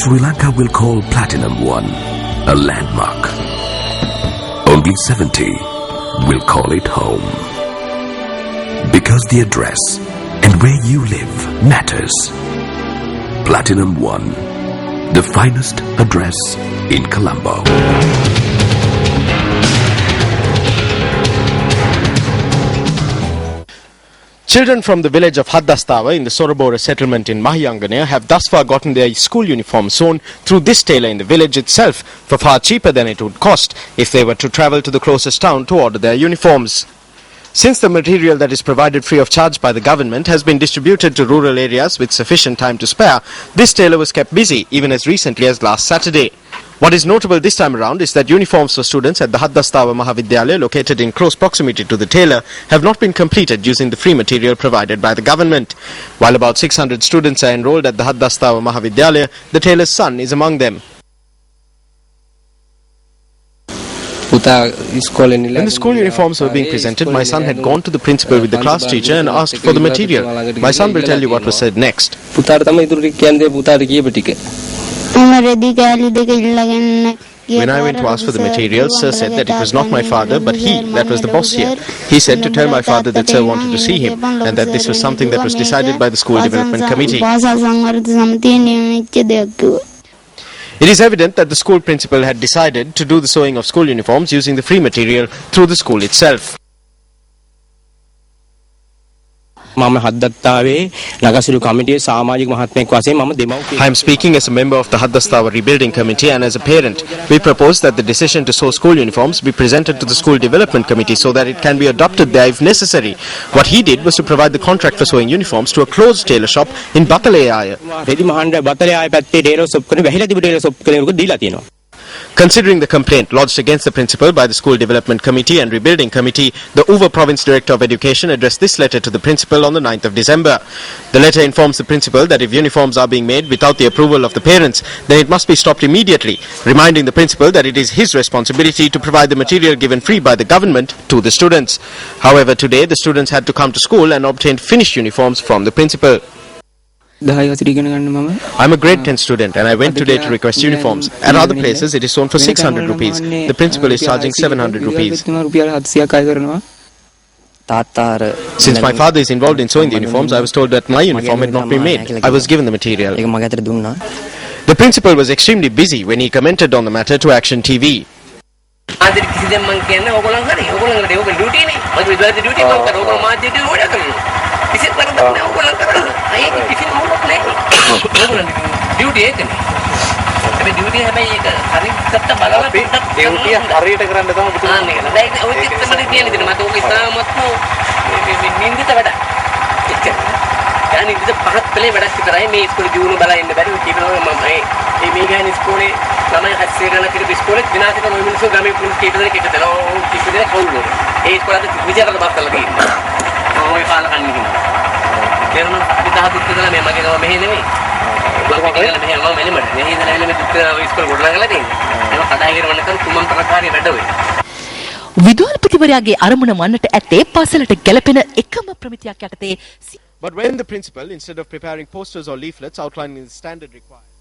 Sri Lanka will call Platinum 1 a landmark. Only 70 will call it home. Because the address and where you live matters. Platinum 1, the finest address in Colombo. Children from the village of Haddastawa in the Sorobora settlement in Mahyanganaya have thus far gotten their school uniforms sewn through this tailor in the village itself for far cheaper than it would cost if they were to travel to the closest town to order their uniforms. Since the material that is provided free of charge by the government has been distributed to rural areas with sufficient time to spare, this tailor was kept busy even as recently as last Saturday. What is notable this time around is that uniforms for students at the Haddastawa Mahavidyalaya, located in close proximity to the tailor, have not been completed using the free material provided by the government. While about 600 students are enrolled at the Haddastawa Mahavidyalaya, the tailor's son is among them. When the school uniforms were being presented, my son had gone to the principal with the class teacher and asked for the material. My son will tell you what was said next. When I went to ask for the material, sir said that it was not my father, but he, that was the boss here. He said to tell my father that sir wanted to see him, and that this was something that was decided by the school development committee. It is evident that the school principal had decided to do the sewing of school uniforms using the free material through the school itself. I am speaking as a member of the Haddastawa Rebuilding Committee and as a parent. We propose that the decision to sew school uniforms be presented to the School Development Committee so that it can be adopted there if necessary. What he did was to provide the contract for sewing uniforms to a closed tailor shop in Batalaya. Considering the complaint lodged against the principal by the School Development Committee and Rebuilding Committee, the Uva Province Director of Education addressed this letter to the principal on the 9th of December. The letter informs the principal that if uniforms are being made without the approval of the parents, then it must be stopped immediately, reminding the principal that it is his responsibility to provide the material given free by the government to the students. However, today the students had to come to school and obtain finished uniforms from the principal. I'm a grade 10 student and I went today to request uniforms. At other places it is sold for 600 rupees. The principal is charging 700 rupees. Since my father is involved in sewing the uniforms, I was told that my uniform had not been made. I was given the material. The principal was extremely busy when he commented on the matter to Action TV. But when the principal, instead of preparing posters or leaflets outlining the standard requirements